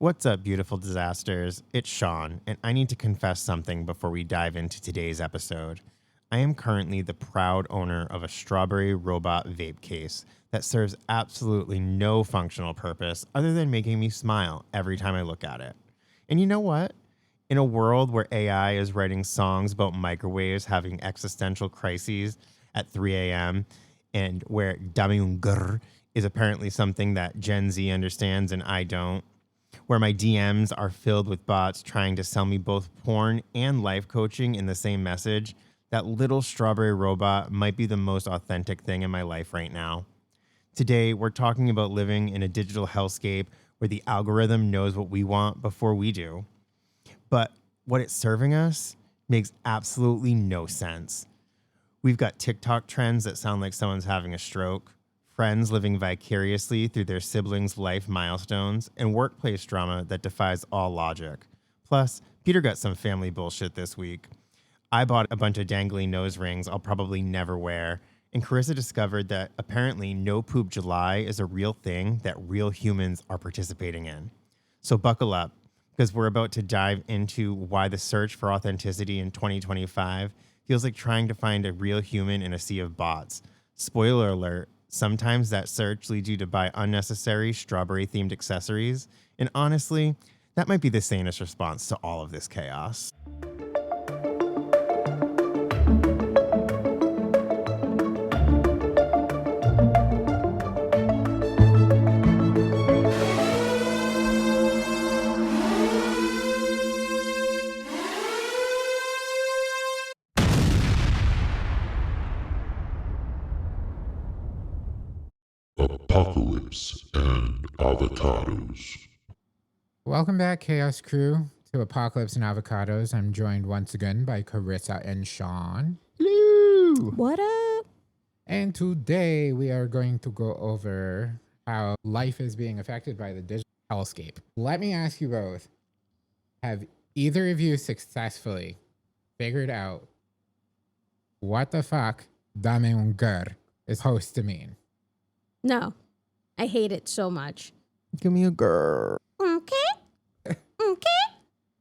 What's up, beautiful disasters? It's Shaun, and I need to confess something before we dive into today's episode. I am currently the proud owner of a strawberry robot vape case that serves absolutely no functional purpose other than making me smile every time I look at it. And you know what? In a world where AI is writing songs about microwaves having existential crises at 3 a.m., and where dame un grr is apparently something that Gen Z understands and I don't, where my DMs are filled with bots trying to sell me both porn and life coaching in the same message, that little strawberry robot might be the most authentic thing in my life right now. Today, we're talking about living in a digital hellscape where the algorithm knows what we want before we do. But what it's serving us makes absolutely no sense. We've got TikTok trends that sound like someone's having a stroke, friends living vicariously through their siblings' life milestones, and workplace drama that defies all logic. Plus, Peter got some family bullshit this week. I bought a bunch of dangly nose rings I'll probably never wear, and Carissa discovered that apparently No Poop July is a real thing that real humans are participating in. So buckle up, because we're about to dive into why the search for authenticity in 2025 feels like trying to find a real human in a sea of bots. Spoiler alert, sometimes that search leads you to buy unnecessary strawberry-themed accessories, and honestly, that might be the sanest response to all of this chaos. Apocalypse and avocados. Welcome back, Chaos Crew, to Apocalypse and Avocados. I'm joined once again by Carissa and Shaun. Hello! What up? And today we are going to go over how life is being affected by the digital hellscape. Let me ask you both, have either of you successfully figured out what the fuck dame un grr is supposed to mean? No, I hate it so much. Give me a grr. Okay.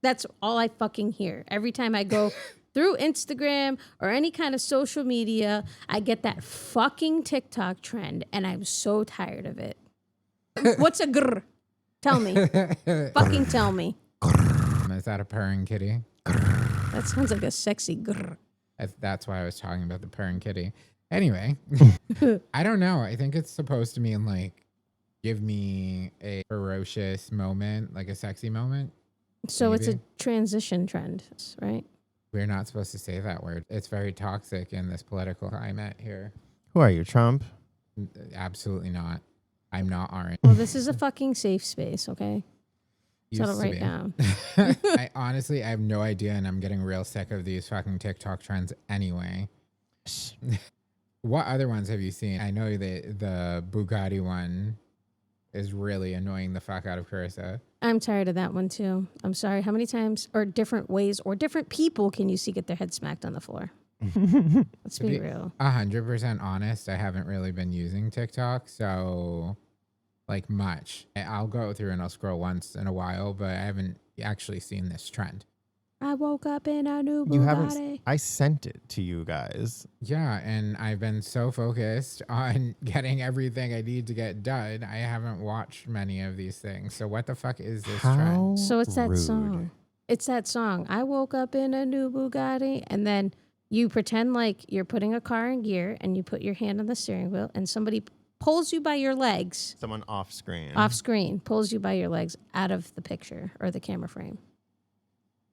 That's all I fucking hear. Every time I go through Instagram or any kind of social media, I get that fucking TikTok trend, and I'm so tired of it. What's a grr? Tell me. Fucking tell me. Is that a purring kitty? That sounds like a sexy grr. That's why I was talking about the purring kitty. Anyway, I don't know. I think it's supposed to mean like, give me a ferocious moment, like a sexy moment. So Maybe. it's a transition trend, right? We're not supposed to say that word. It's very toxic in this political climate here. Who are you, Trump? Absolutely not. I'm not orange. Well, this is a fucking safe space, okay? Used Settle to right be. down. I honestly, I have no idea, and I'm getting real sick of these fucking TikTok trends anyway. What other ones have you seen? I know the Bugatti one is really annoying the fuck out of Carissa. I'm tired of that one too. I'm sorry. How many times or different ways or different people can you see get their head smacked on the floor? Let's be real. 100% honest, I haven't really been using TikTok, so like much. I'll go through and I'll scroll once in a while, but I haven't actually seen this trend. I woke up in a new Bugatti. You haven't. I sent it to you guys. Yeah, and I've been so focused on getting everything I need to get done, I haven't watched many of these things. So what the fuck is this trend? So it's that rude. song. It's that song. I woke up in a new Bugatti, and then you pretend like you're putting a car in gear, and you put your hand on the steering wheel, and somebody pulls you by your legs. Someone off screen. Off screen, pulls you by your legs out of the picture or the camera frame.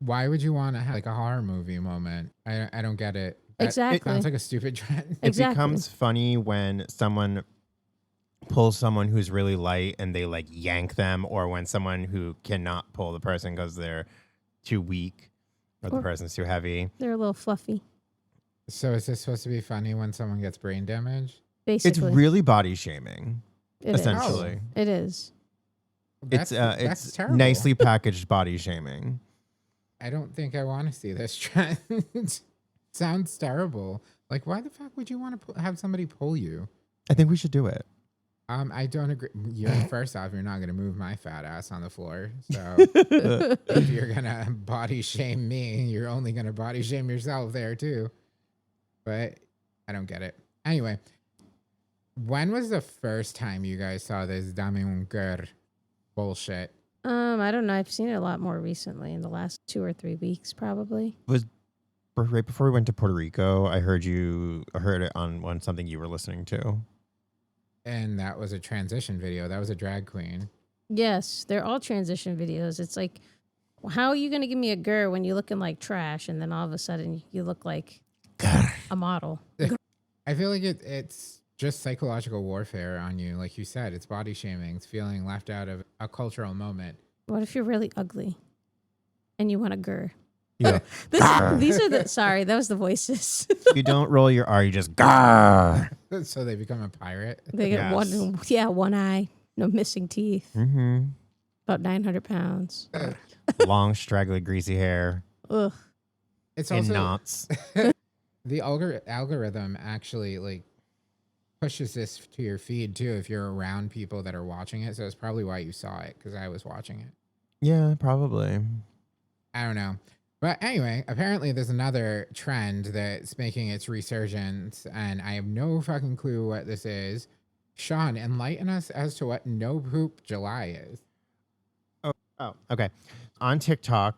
Why would you want to have like a horror movie moment? I don't get it. That Exactly. sounds like a stupid trend. It becomes funny when someone pulls someone who's really light and they like yank them, or when someone who cannot pull the person because they're too weak or the person's too heavy. They're a little fluffy, So is this supposed to be funny when someone gets brain damage? basically. It's really body shaming, It is. essentially. It is. It's That's terrible. nicely packaged body shaming. I don't think I want to see this trend. Sounds terrible. Like, why the fuck would you want to have somebody pull you? I think we should do it. I don't agree. First off, you're not going to move my fat ass on the floor. So if you're going to body shame me, you're only going to body shame yourself there too. But I don't get it. Anyway, when was the first time you guys saw this dame un cœur bullshit? I don't know. I've seen it a lot more recently in the last 2 or 3 weeks, probably. Was right before we went to Puerto Rico. I heard it on something you were listening to. And that was a transition video. That was a drag queen. Yes, they're all transition videos. It's like, how are you going to give me a grr when you're looking like trash and then all of a sudden you look like a model? I feel like it's just psychological warfare on you. Like you said, it's body shaming. It's feeling left out of a cultural moment. What if you're really ugly and you want a grr? Yeah. These are the, sorry, that was the voices. You don't roll your R, you just gar. So they become a pirate. They get one eye, no missing teeth, Mm-hmm. about 900 pounds. Long, straggly, greasy hair. Ugh. It's In also knots. the algorithm actually like pushes this to your feed too if you're around people that are watching it. So it's probably why you saw it, because I was watching it. Yeah, probably. I don't know. But anyway, apparently there's another trend that's making its resurgence, and I have no fucking clue what this is. Shaun, enlighten us as to what No Poop July is. Oh, okay. On TikTok,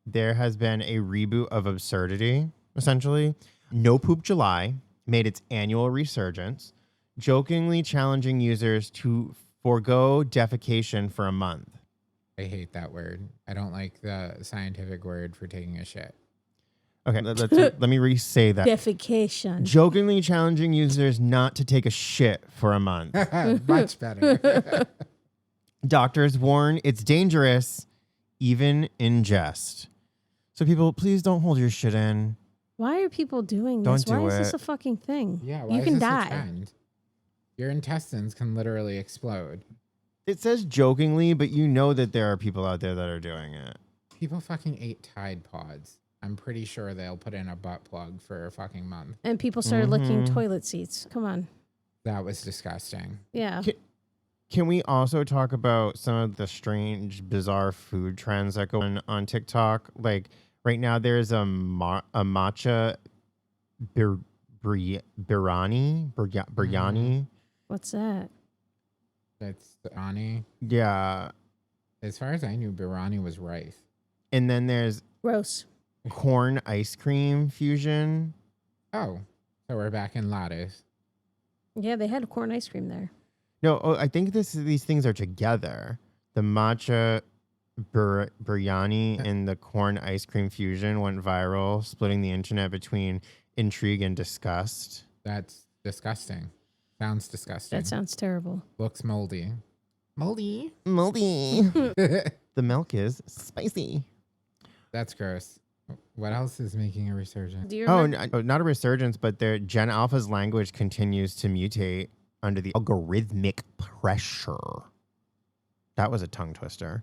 there has been a reboot of absurdity, essentially. No Poop July made its annual resurgence, jokingly challenging users to forego defecation for a month. I hate that word. I don't like the scientific word for taking a shit. Okay, let me re-say that. Defecation. Jokingly challenging users not to take a shit for a month. Much better. Doctors warn it's dangerous, even in jest. So people, please don't hold your shit in. Why are people doing Don't this? Why do is this it. a fucking thing? Yeah, why you is can this a die. trend? Your intestines can literally explode. It says jokingly, but you know that there are people out there that are doing it. People fucking ate Tide Pods. I'm pretty sure they'll put in a butt plug for a fucking month. And people started licking toilet seats. Come on. That was disgusting. Yeah. Can we also talk about some of the strange, bizarre food trends that go on TikTok? Like right now, there's a matcha biryani. What's that? That's Ani. Yeah. As far as I knew, Birani was rice. And then there's Gross. corn ice cream fusion. Oh, so we're back in lattes. Yeah, they had corn ice cream there. No, I think these things are together. The matcha biryani and the corn ice cream fusion went viral, splitting the internet between intrigue and disgust. That's disgusting. Sounds disgusting. That sounds terrible. Looks moldy. Moldy. Moldy. The milk is spicy. That's gross. What else is making a resurgence? Do you Oh, remember? not a resurgence, but their Gen Alpha's language continues to mutate under the algorithmic pressure. That was a tongue twister.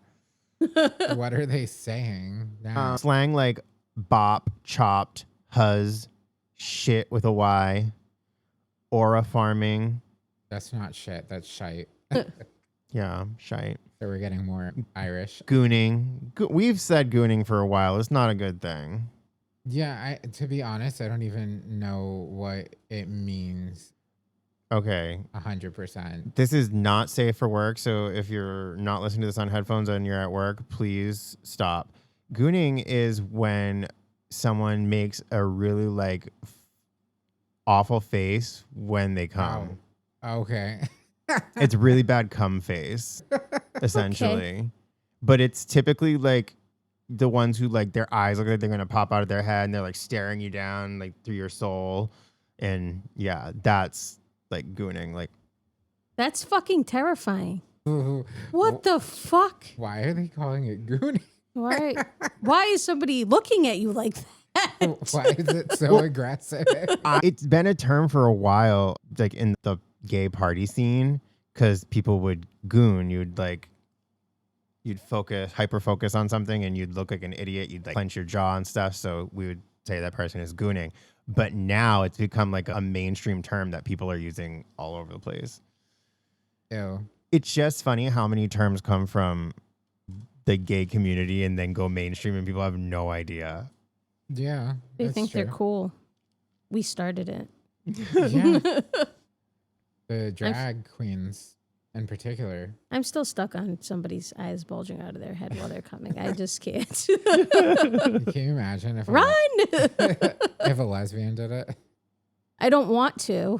What are they saying now? Slang like bop, chopped, huzz, shit with a Y, aura farming. That's not shit. That's shite. Yeah, shite. So we're getting more Irish. Gooning. We've said gooning for a while. It's not a good thing. Yeah, to be honest, I don't even know what it means Okay. 100%. This is not safe for work. So if you're not listening to this on headphones and you're at work, please stop. Gooning is when someone makes a really like awful face when they come. Oh, okay. It's really bad cum face, essentially. But it's typically like the ones who like their eyes look like they're going to pop out of their head and they're like staring you down like through your soul. And yeah, that's like gooning. Like, That's fucking terrifying. What the fuck? Why are they calling it gooning? Why is somebody looking at you like that? Why is it so aggressive? it's been a term for a while, like in the gay party scene, because people would goon. You'd hyper focus on something and you'd look like an idiot. You'd like clench your jaw and stuff. So we would say that person is gooning. But now it's become like a mainstream term that people are using all over the place. Ew. It's just funny how many terms come from the gay community and then go mainstream and people have no idea. Yeah. They that's think true. they're cool. We started it. Yeah. The drag queens in particular. I'm still stuck on somebody's eyes bulging out of their head while they're coming. I just can't. Can you imagine if Run! if a lesbian did it? I don't want to.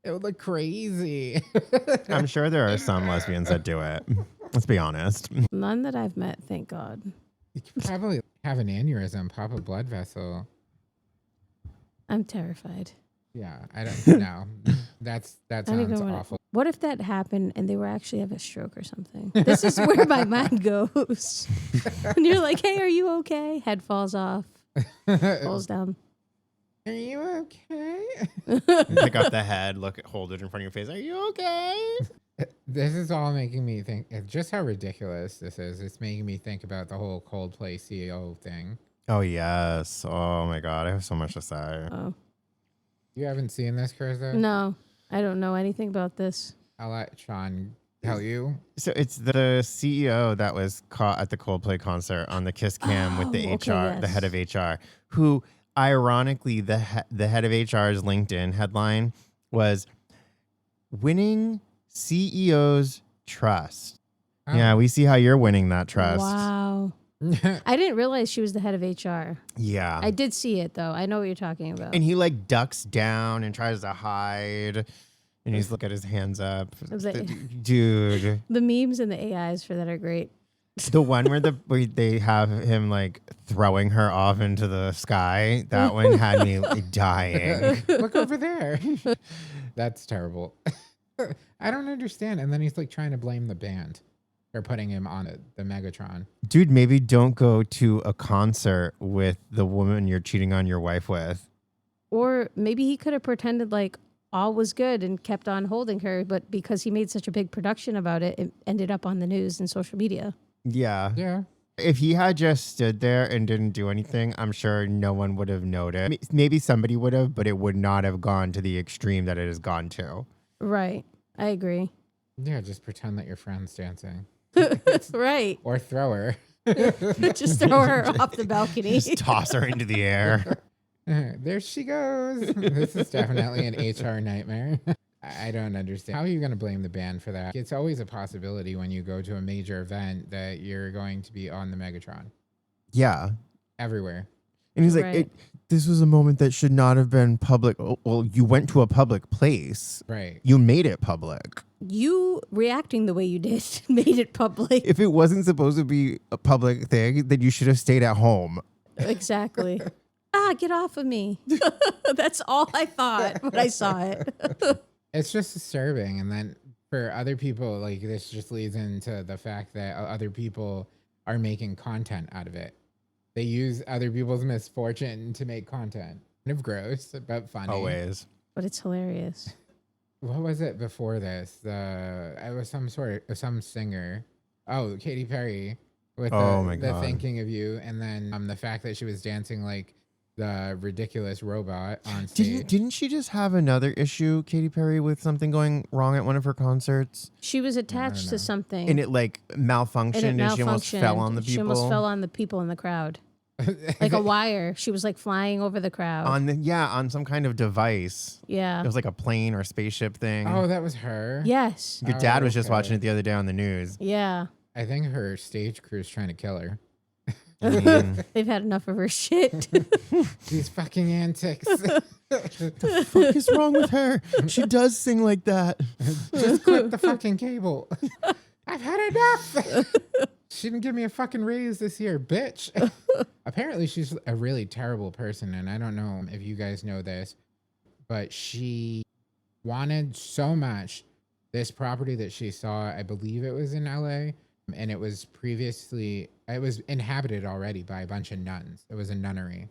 It would look crazy. I'm sure there are some lesbians that do it. Let's be honest. None that I've met, thank God. You could probably have an aneurysm, pop a blood vessel. I'm terrified. Yeah, I don't know. That I don't even sounds wanna- awful. What if that happened and they were actually have a stroke or something? This is where my mind goes. And you're like, hey, are you okay? Head falls off, falls down. Are you okay? Pick up the head, hold it in front of your face. Are you okay? This is all making me think just how ridiculous this is. It's making me think about the whole Coldplay CEO thing. Oh, yes. Oh, my God. I have so much to say. Oh, You haven't seen this, Carissa? no, I don't know anything about this. I'll let Shaun tell you. So it's the CEO that was caught at the Coldplay concert on the kiss cam with the Oh, okay, the head of yes. HR, who ironically, the head of HR's LinkedIn headline was winning CEO's trust. Oh. Yeah, we see how you're winning that trust. Wow. I didn't realize she was the head of HR. Yeah. I did see it, though. I know what you're talking about. And he like ducks down and tries to hide. And he's looking at his hands up. was like- Dude. The memes and the AIs for that are great. The one where they have him like throwing her off into the sky, that one had me like, dying. Look over there. That's terrible. I don't understand. And then he's like trying to blame the band for putting him on the Megatron. Dude, maybe don't go to a concert with the woman you're cheating on your wife with. Or maybe he could have pretended like all was good and kept on holding her, but because he made such a big production about it, it ended up on the news and social media. Yeah. Yeah. If he had just stood there and didn't do anything, I'm sure no one would have noticed. Maybe somebody would have, but it would not have gone to the extreme that it has gone to. Right. I agree. Yeah, just pretend that your friend's dancing. Right. Or throw her. Just throw her off the balcony. Just toss her into the air. There she goes. This is definitely an HR nightmare. I don't understand. How are you going to blame the band for that? It's always a possibility when you go to a major event that you're going to be on the Megatron. Yeah. Everywhere. And he's like, Right. this was a moment that should not have been public. Oh, well, you went to a public place. Right. You made it public. You reacting the way you did made it public. If it wasn't supposed to be a public thing, then you should have stayed at home. Exactly. Get off of me. That's all I thought when I saw it. It's just disturbing. And then for other people, like this just leads into the fact that other people are making content out of it. They use other people's misfortune to make content. Kind of gross, but funny. Always. But it's hilarious. What was it before this? It was some singer. Oh, Katy Perry with Oh my the God. Thinking of You, and then the fact that she was dancing like the ridiculous robot on stage. Didn't she just have another issue, Katy Perry, with something going wrong at one of her concerts? She was attached know. to something. And it like malfunctioned and, she almost fell on the people. She almost fell on the people in the crowd. Like a wire. She was like flying over the crowd. on some kind of device. Yeah. It was like a plane or spaceship thing. Oh, that was her. Yes. Your dad was just okay. watching it the other day on the news. Yeah. I think her stage crew's trying to kill her. I mean, They've had enough of her shit. These fucking antics. what is wrong with her? She does sing like that. Just clip the fucking cable. I've had enough. She didn't give me a fucking raise this year, bitch. Apparently, she's a really terrible person, and I don't know if you guys know this, but she wanted so much this property that she saw. I believe it was in LA, and it was inhabited already by a bunch of nuns. It was a nunnery.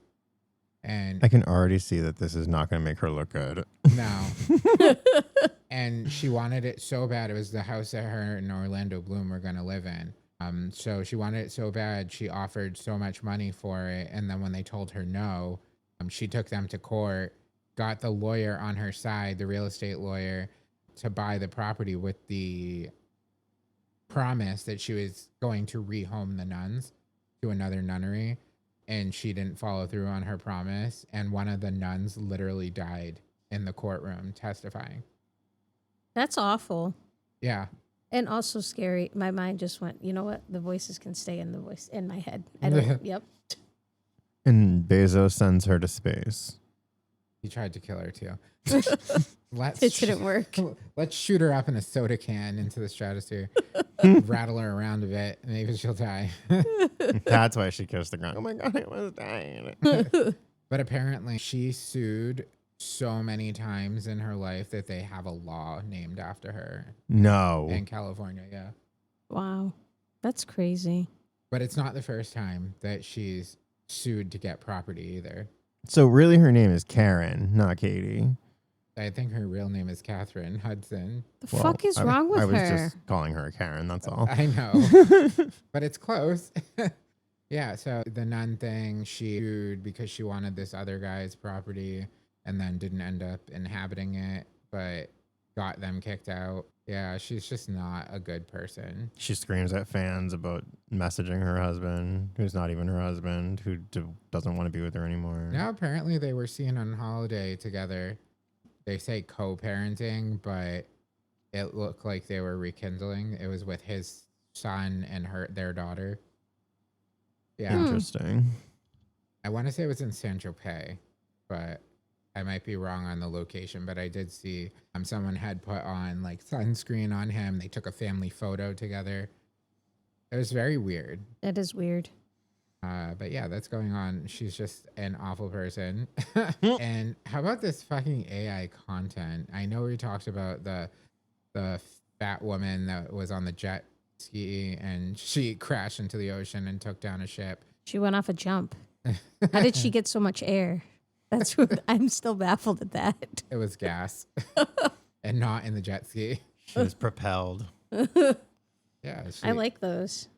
And I can already see that this is not going to make her look good. no. And she wanted it so bad. It was the house that her and Orlando Bloom were going to live in. So she wanted it so bad, she offered so much money for it. And then when they told her no, she took them to court, got the lawyer on her side, the real estate lawyer, to buy the property with the promise that she was going to rehome the nuns to another nunnery, and she didn't follow through on her promise, and one of the nuns literally died in the courtroom testifying. That's awful. Yeah. And also scary. My mind just went, you know what? The voices can stay in my head. I don't, yep. And Bezos sends her to space. He tried to kill her too. It didn't work. Let's shoot her up in a soda can into the stratosphere. Rattle her around a bit. Maybe she'll die. That's why she kissed the ground. Oh my God, I was dying. But apparently she sued so many times in her life that they have a law named after her No. in California. Yeah. Wow. That's crazy. But it's not the first time that she's sued to get property either. So really her name is Karen, not Katie. I think her real name is Catherine Hudson. The fuck is wrong with her? I was her? just calling her a Karen, that's all. I know. But it's close. Yeah, so the nun thing, she sued because she wanted this other guy's property and then didn't end up inhabiting it, but got them kicked out. Yeah, she's just not a good person. She screams at fans about messaging her husband, who's not even her husband, who doesn't want to be with her anymore. Now, apparently they were seen on holiday together. They say co-parenting, but it looked like they were rekindling. It was with his son and their daughter. Yeah. Interesting. I want to say it was in San Tropez, but I might be wrong on the location. But I did see someone had put on like sunscreen on him. They took a family photo together. It was very weird. That is weird. But yeah, that's going on. She's just an awful person. And how about this fucking AI content? I know we talked about the fat woman that was on the jet ski and she crashed into the ocean and took down a ship. She went off a jump. How did she get so much air? That's what I'm still baffled at that. It was gas and not in the jet ski. She was propelled. Yeah. I like those.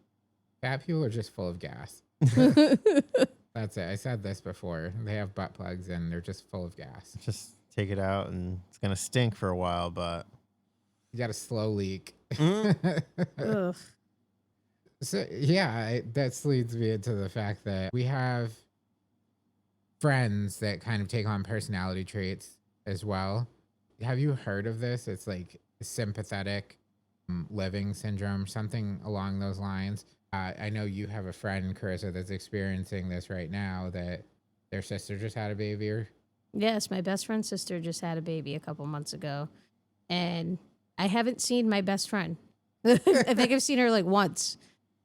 Fat people are just full of gas. That's it. I said this before. They have butt plugs and they're just full of gas. Just take it out and it's going to stink for a while, but... You got a slow leak. Ugh. So, yeah, that leads me into the fact that we have friends that kind of take on personality traits as well. Have you heard of this? It's like sympathetic living syndrome, something along those lines. I know you have a friend, Carissa, that's experiencing this right now, that their sister just had a baby. Yes, my best friend's sister just had a baby a couple months ago. And I haven't seen my best friend. I think I've seen her like once.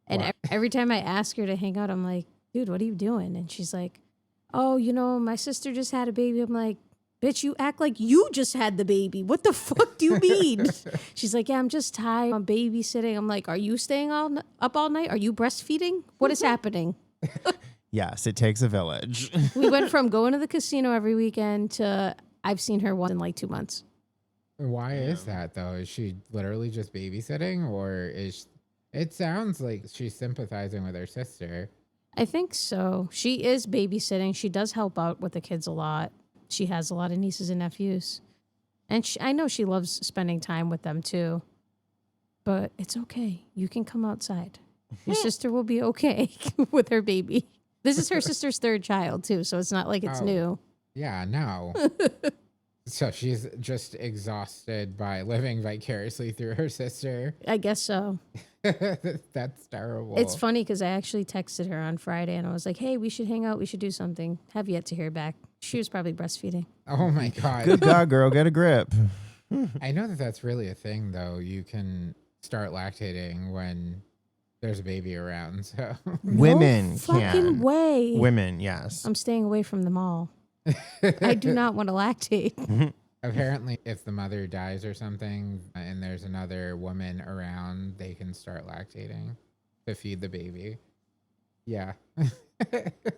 And every time I ask her to hang out, I'm like, dude, what are you doing? And she's like, oh, my sister just had a baby. I'm like, bitch, you act like you just had the baby. What the fuck do you mean? She's like, yeah, I'm just tired. I'm babysitting. I'm like, are you staying up all night? Are you breastfeeding? What is happening? Yes, it takes a village. We went from going to the casino every weekend to I've seen her once in like 2 months. Why is that, though? Is she literally just babysitting, or it sounds like she's sympathizing with her sister. I think so. She is babysitting. She does help out with the kids a lot. She has a lot of nieces and nephews. And I know she loves spending time with them too. But it's okay. You can come outside. Your sister will be okay with her baby. This is her sister's third child too, so it's not like it's new. Yeah, no. So she's just exhausted by living vicariously through her sister. I guess so. That's terrible. It's funny because I actually texted her on Friday and I was like, hey, we should hang out. We should do something. Have yet to hear back. She was probably breastfeeding. Oh my God. Good God, girl, get a grip. I know that that's really a thing, though. You can start lactating when there's a baby around. So Women no fucking can. way. Women, yes. I'm staying away from them all. I do not want to lactate. Apparently, if the mother dies or something and there's another woman around, they can start lactating to feed the baby. Yeah.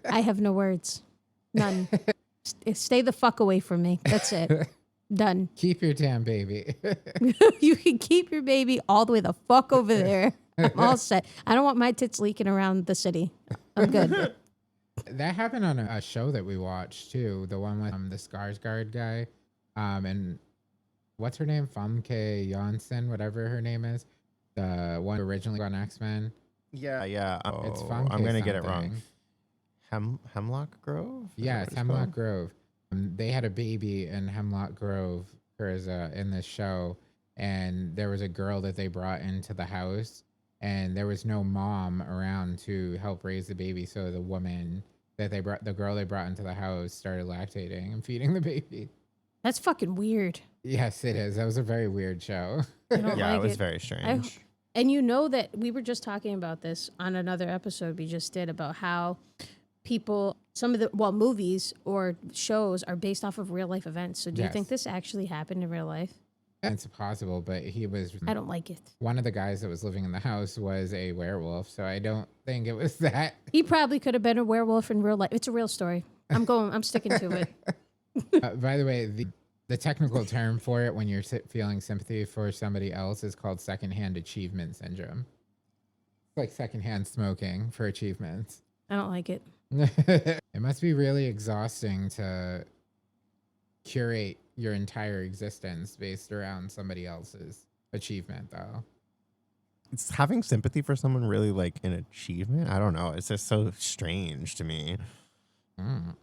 I have no words. None. Stay the fuck away from me. That's it. Done. Keep your damn baby. You can keep your baby all the way the fuck over there. I'm all set. I don't want my tits leaking around the city. I'm good. That happened on a show that we watched too. The one with the Skarsgård guy. And what's her name? Famke Janssen, whatever her name is. The one originally on X-Men. Yeah. It's Oh, Famke I'm gonna get it something. wrong. Hemlock Grove? Is that Yeah, what it's it's Hemlock called? Grove. They had a baby in Hemlock Grove, Carissa, in this show, and there was a girl that they brought into the house, and there was no mom around to help raise the baby, so the woman that they brought, the girl they brought into the house, started lactating and feeding the baby. That's fucking weird. Yes, it is. That was a very weird show. I don't Yeah, like it was it. very strange. And you know that we were just talking about this on another episode we just did about how people, some of the, movies or shows are based off of real life events. So do you think Yes. this actually happened in real life? It's possible, but he was I don't like it. one of the guys that was living in the house was a werewolf, so I don't think it was that. He probably could have been a werewolf in real life. It's a real story. I'm sticking to it. By the way, the technical term for it when you're feeling sympathy for somebody else is called secondhand achievement syndrome. It's like secondhand smoking for achievements. I don't like it. It must be really exhausting to curate your entire existence based around somebody else's achievement, though. It's having sympathy for someone really like an achievement. I don't know. It's just so strange to me. Mm.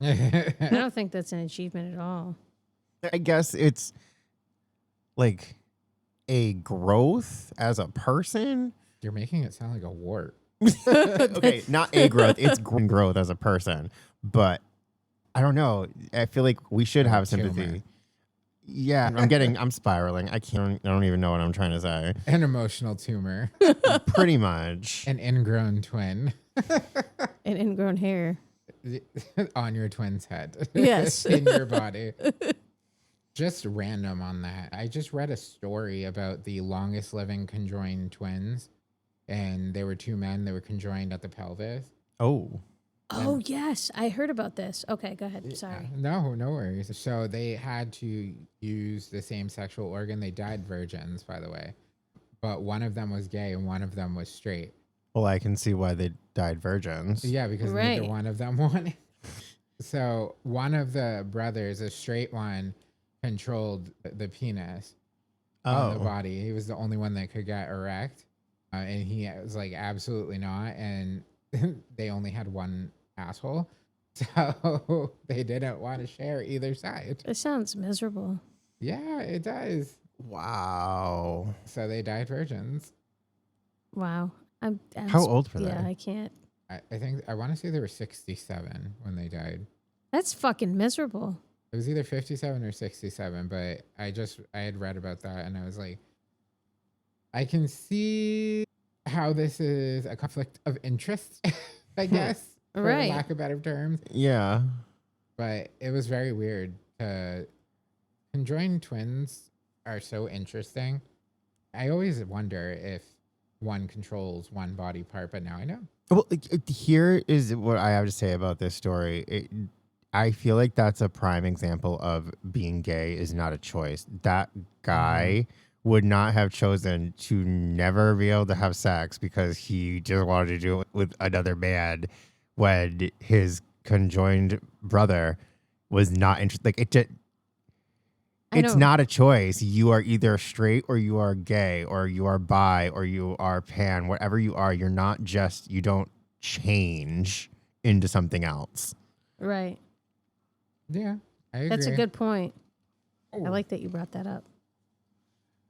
I don't think that's an achievement at all. I guess it's like a growth as a person. You're making it sound like a wart. Okay, not a growth. It's growth as a person. But I don't know. I feel like we should have sympathy. Tumor. Yeah, I'm spiraling. I don't even know what I'm trying to say. An emotional tumor. Pretty much. An ingrown twin. And ingrown hair. On your twin's head. Yes. In your body. Just random on that. I just read a story about the longest living conjoined twins, and they were two men. They were conjoined at the pelvis. Oh. Oh, yes. I heard about this. Okay, go ahead. Sorry. No worries. So they had to use the same sexual organ. They died virgins, by the way. But one of them was gay and one of them was straight. Well, I can see why they died virgins. Yeah, because neither one of them wanted. So one of the brothers, a straight one, controlled the penis on the body. He was the only one that could get erect. And he was like, absolutely not. And they only had one asshole. So they didn't want to share either side. It sounds miserable. Yeah, it does. Wow. So they died virgins. Wow. I'm How old were they? Yeah, I can't. I think, I want to say they were 67 when they died. That's fucking miserable. It was either 57 or 67, but I had read about that and I was like, I can see how this is a conflict of interest, I guess, for Right. lack of better terms. Yeah. But it was very weird. Conjoined twins are so interesting. I always wonder if one controls one body part, but now I know. Well, here is what I have to say about this story. I feel like that's a prime example of being gay is not a choice. That guy would not have chosen to never be able to have sex because he just wanted to do it with another man when his conjoined brother was not interested. Like it's not a choice. You are either straight or you are gay or you are bi or you are pan. Whatever you are, you're not just, you don't change into something else. Right. Yeah, I agree. That's a good point. Oh. I like that you brought that up.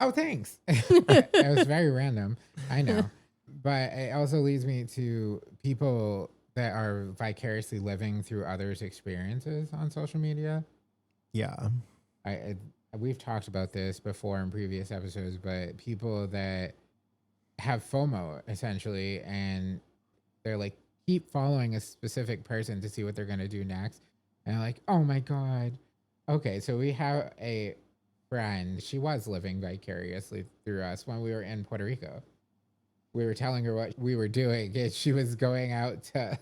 Oh, thanks. It was very random. I know. But it also leads me to people that are vicariously living through others' experiences on social media. Yeah. We've talked about this before in previous episodes, but people that have FOMO essentially, and they're like, keep following a specific person to see what they're going to do next. And I'm like, oh my God. Okay, so we have a friend. She was living vicariously through us when we were in Puerto Rico. We were telling her what we were doing, and she was going out to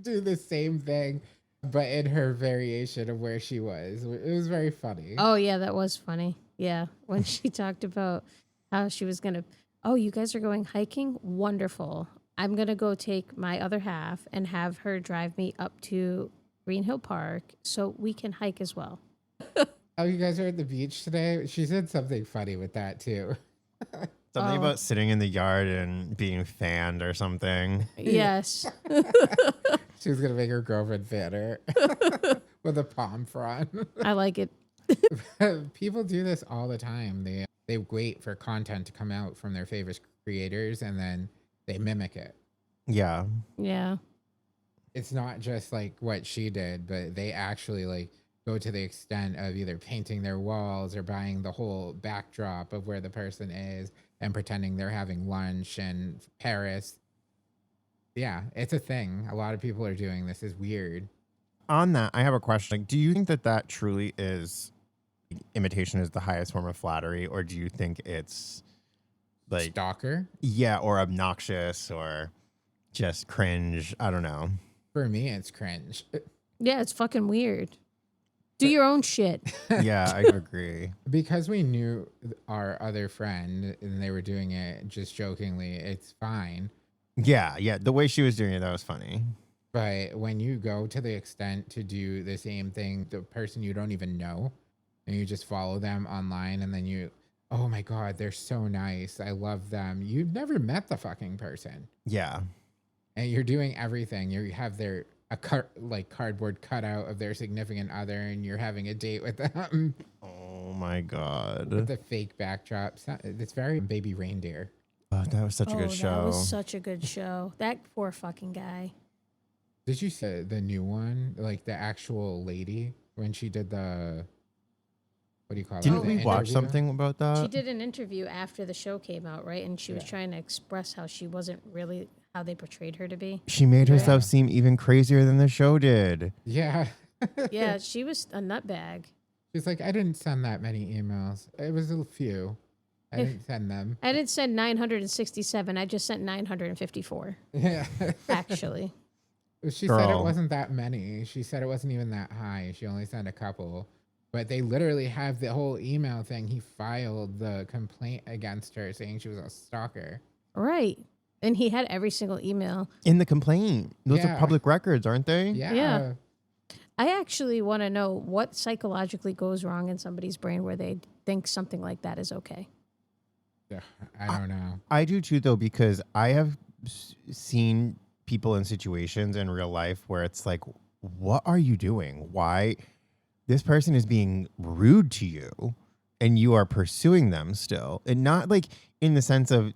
do the same thing, but in her variation of where she was. It was very funny. Oh, yeah, that was funny. Yeah, when she talked about how she was going to, oh, you guys are going hiking? Wonderful. I'm going to go take my other half and have her drive me up to Green Hill Park so we can hike as well. Oh, you guys are at the beach today? She said something funny with that too. Something Oh. about sitting in the yard and being fanned or something. Yes. She was gonna make her girlfriend fan her with a palm frond. I like it. People do this all the time. They wait for content to come out from their favorite creators and then they mimic it. Yeah. Yeah. It's not just like what she did, but they actually like go to the extent of either painting their walls or buying the whole backdrop of where the person is and pretending they're having lunch in Paris. Yeah, it's a thing. A lot of people are doing this. Is weird. On that, I have a question. Like, do you think that that truly is imitation is the highest form of flattery, or do you think it's like, Stalker? yeah, or obnoxious or just cringe? I don't know. For me, it's cringe. Yeah, it's fucking weird. Do your own shit. Yeah, I agree. Because we knew our other friend and they were doing it just jokingly, it's fine. Yeah, yeah. The way she was doing it, that was funny. But when you go to the extent to do the same thing, the person you don't even know, and you just follow them online and then you, oh my God, they're so nice. I love them. You've never met the fucking person. Yeah. And you're doing everything. You have like cardboard cutout of their significant other and you're having a date with them Oh my with God. the fake backdrop. It's very Baby Reindeer. Oh, that was such a good That show. was such a good show. That poor fucking guy. Did you see the new one? Like the actual lady when she did the, what do you call it? Didn't The we watch interview? something about that? She did an interview after the show came out, right? And she was trying to express how she wasn't really how they portrayed her to be. She made herself Yeah. seem even crazier than the show did. Yeah. Yeah, she was a nutbag. She's like, I didn't send that many emails. It was a few. I didn't send them. I didn't send 967. I just sent 954, Yeah. actually. She said it Girl. wasn't that many. She said it wasn't even that high. She only sent a couple. But they literally have the whole email thing. He filed the complaint against her saying she was a stalker. Right. And he had every single email. In the complaint. Those Yeah. are public records, aren't they? Yeah. Yeah. I actually want to know what psychologically goes wrong in somebody's brain where they think something like that is okay. I don't know. I do too, though, because I have seen people in situations in real life where it's like, what are you doing? Why? This person is being rude to you and you are pursuing them still. And not like in the sense of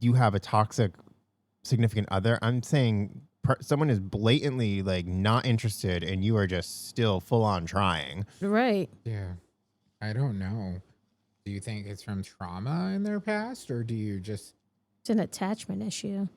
you have a toxic significant other. I'm saying someone is blatantly like not interested and you are just still full on trying. Right. Yeah. I don't know. Do you think it's from trauma in their past or do you just, It's an attachment issue.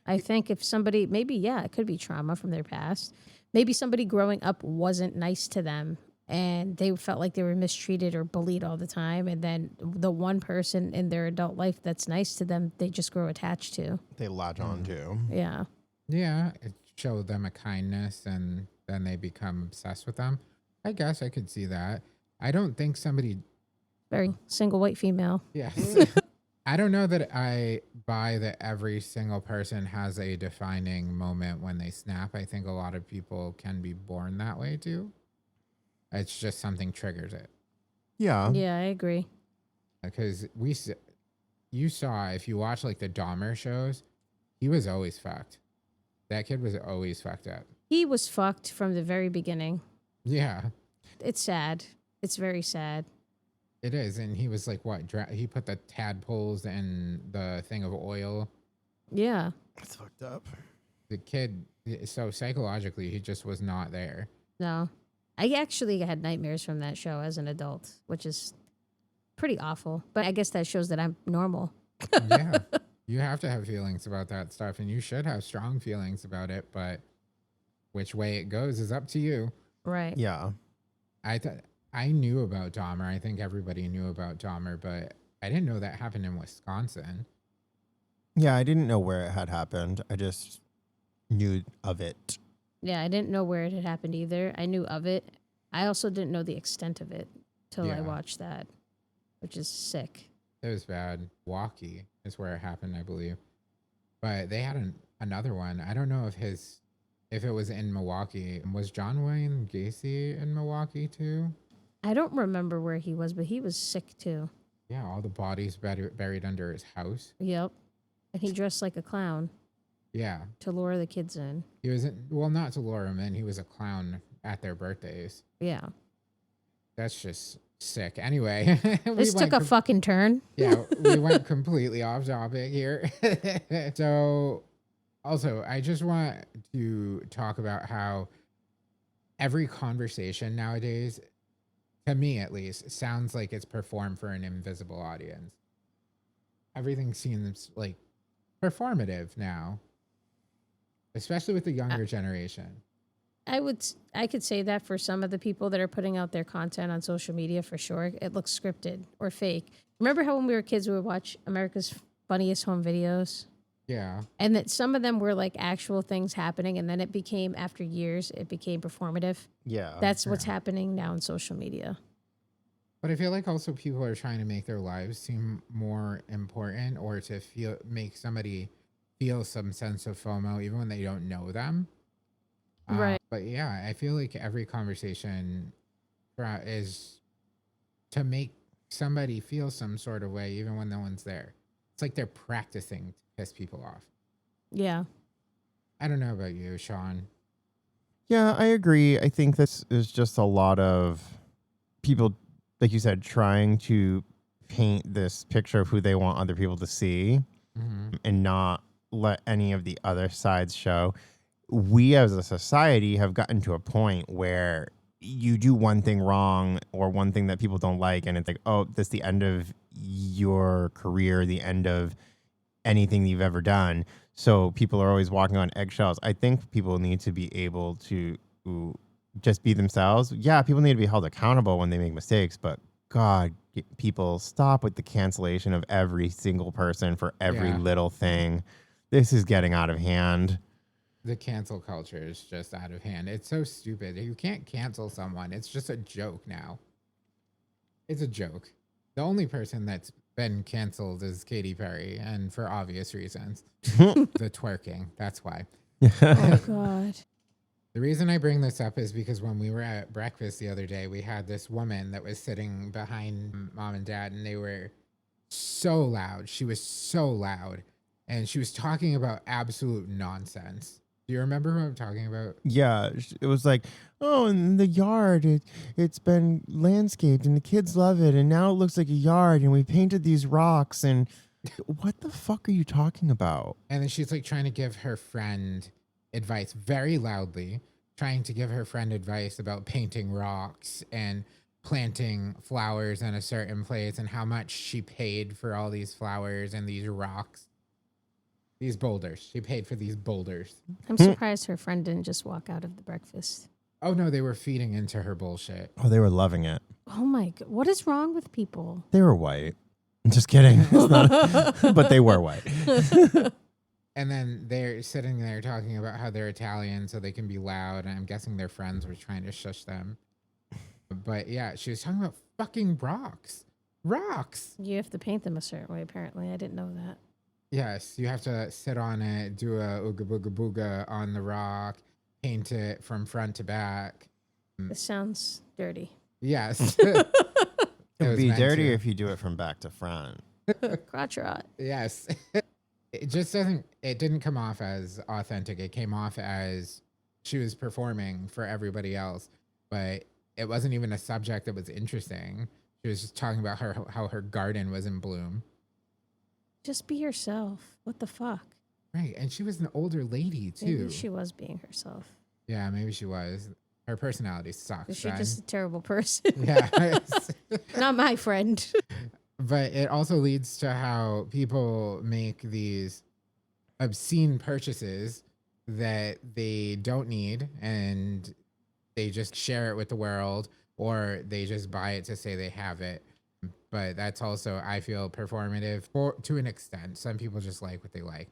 I think if somebody, maybe, yeah, it could be trauma from their past. Maybe somebody growing up wasn't nice to them and they felt like they were mistreated or bullied all the time. And then the one person in their adult life that's nice to them, they just grow attached to. They latch on to. Yeah. yeah, it showed them a kindness and then they become obsessed with them? I guess I could see that. I don't think somebody, Very single white female. yes. I don't know that I buy that every single person has a defining moment when they snap. I think a lot of people can be born that way too. It's just something triggers it. Yeah. Yeah, I agree. Because you saw, if you watch like the Dahmer shows, he was always fucked. That kid was always fucked up. He was fucked from the very beginning. Yeah, It's sad. It's very sad. it is. And he was like, what? He put the tadpoles in the thing of oil. Yeah. That's fucked up. The kid, so psychologically, he just was not there. No. I actually had nightmares from that show as an adult, which is pretty awful. But I guess that shows that I'm normal. Yeah. You have to have feelings about that stuff, and you should have strong feelings about it, but which way it goes is up to you. Right. Yeah. I knew about Dahmer. I think everybody knew about Dahmer, but I didn't know that happened in Wisconsin. Yeah, I didn't know where it had happened. I just knew of it. Yeah, I didn't know where it had happened either. I knew of it. I also didn't know the extent of it till I Yeah. watched that, which is sick. It was bad. Milwaukee is where it happened, I believe. But they had another one. I don't know if it was in Milwaukee. Was John Wayne Gacy in Milwaukee too? I don't remember where he was, but he was sick too. Yeah, all the bodies buried under his house. Yep. And he dressed like a clown Yeah. to lure the kids in. He was, well, not to lure him in. He was a clown at their birthdays. Yeah. That's just sick. Anyway. This took a fucking turn. Yeah, we went completely off topic here. So, also, I just want to talk about how every conversation nowadays, to me at least, sounds like it's performed for an invisible audience. Everything seems like performative now, especially with the younger generation. I could say that for some of the people that are putting out their content on social media, for sure. It looks scripted or fake. Remember how when we were kids, we would watch America's Funniest Home Videos? Yeah. And that some of them were like actual things happening. And then it became, after years, it became performative. Yeah. That's what's happening now on social media. But I feel like also people are trying to make their lives seem more important, or to make somebody feel some sense of FOMO, even when they don't know them. Right. But yeah, I feel like every conversation is to make somebody feel some sort of way, even when no one's there. It's like they're practicing to piss people off. Yeah. I don't know about you, Shaun. Yeah, I agree. I think this is just a lot of people, like you said, trying to paint this picture of who they want other people to see and not let any of the other sides show. We as a society have gotten to a point where you do one thing wrong or one thing that people don't like, and it's like, oh, that's the end of your career, the end of anything you've ever done. So people are always walking on eggshells. I think people need to be able to just be themselves. Yeah, people need to be held accountable when they make mistakes, but God, people, stop with the cancellation of every single person for every little thing. This is getting out of hand. The cancel culture is just out of hand. It's so stupid. You can't cancel someone. It's just a joke now. It's a joke. The only person that's been canceled is Katy Perry, and for obvious reasons. The twerking. That's why. Oh, God. The reason I bring this up is because when we were at breakfast the other day, we had this woman that was sitting behind mom and dad, and they were so loud. She was so loud, and she was talking about absolute nonsense. Do you remember who I'm talking about? Yeah, it was like, oh, in the yard, it's been landscaped and the kids love it. And now it looks like a yard and we painted these rocks. And what the fuck are you talking about? And then she's like trying to give her friend advice very loudly, trying to give her friend advice about painting rocks and planting flowers in a certain place and how much she paid for all these flowers and these rocks. These boulders. She paid for these boulders. I'm surprised her friend didn't just walk out of the breakfast. Oh, no, they were feeding into her bullshit. Oh, they were loving it. Oh, my God. What is wrong with people? They were white. Just kidding. It's not, but they were white. And then they're sitting there talking about how they're Italian so they can be loud. And I'm guessing their friends were trying to shush them. But yeah, she was talking about fucking rocks. Rocks. You have to paint them a certain way, apparently. I didn't know that. Yes, you have to sit on it, do a ooga booga booga on the rock, paint it from front to back. This sounds dirty. Yes. It would be dirtier if you do it from back to front. Crotch rot. Yes. It didn't come off as authentic. It came off as she was performing for everybody else, but it wasn't even a subject that was interesting. She was just talking about how her garden was in bloom. Just be yourself. What the fuck? Right. And she was an older lady, too. Maybe she was being herself. Yeah, maybe she was. Her personality sucks. She's just a terrible person. Yeah. Not my friend. But it also leads to how people make these obscene purchases that they don't need, and they just share it with the world, or they just buy it to say they have it. But that's also, I feel, performative to an extent. Some people just like what they like.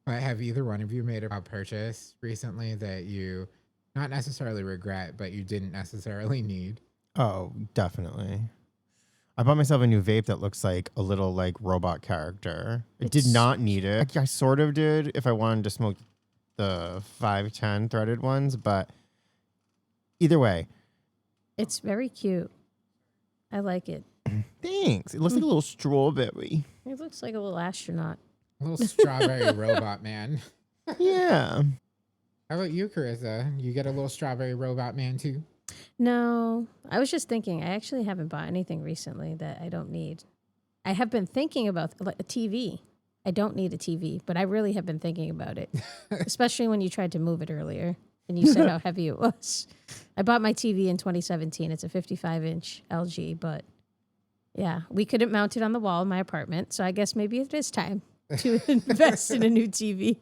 But have either one of you made a purchase recently that you not necessarily regret, but you didn't necessarily need? Oh, definitely. I bought myself a new vape that looks like a little like robot character. I did not need it. I sort of did if I wanted to smoke the 510 threaded ones, but either way. It's very cute. I like it. Thanks. It looks like a little strawberry. It looks like a little astronaut. A little strawberry robot man. Yeah. How about you, Carissa? You get a little strawberry robot man too? No, I was just thinking, I actually haven't bought anything recently that I don't need. I have been thinking about like a TV. I don't need a TV, but I really have been thinking about it, especially when you tried to move it earlier and you said how heavy it was. I bought my TV in 2017. It's a 55-inch LG, but yeah, we couldn't mount it on the wall in my apartment. So I guess maybe it is time to invest in a new TV.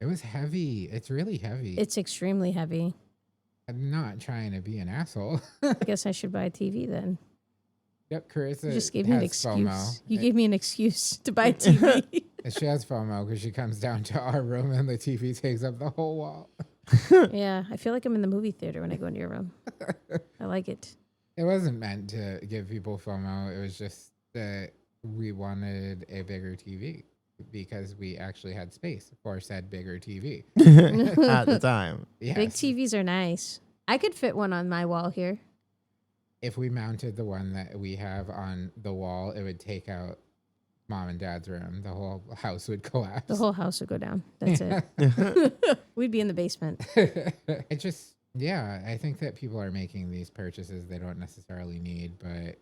It was heavy. It's really heavy. It's extremely heavy. I'm not trying to be an asshole. I guess I should buy a TV then. Yep, Carissa You just gave me an has excuse. FOMO. You gave me an excuse to buy a TV. She has FOMO because she comes down to our room and the TV takes up the whole wall. Yeah, I feel like I'm in the movie theater when I go into your room. I like it. It wasn't meant to give people FOMO. It was just that we wanted a bigger TV because we actually had space for said bigger TV. At the time. Yes. Big TVs are nice. I could fit one on my wall here. If we mounted the one that we have on the wall, it would take out mom and dad's room. The whole house would collapse. The whole house would go down. That's it. We'd be in the basement. It just, yeah, I think that people are making these purchases they don't necessarily need, but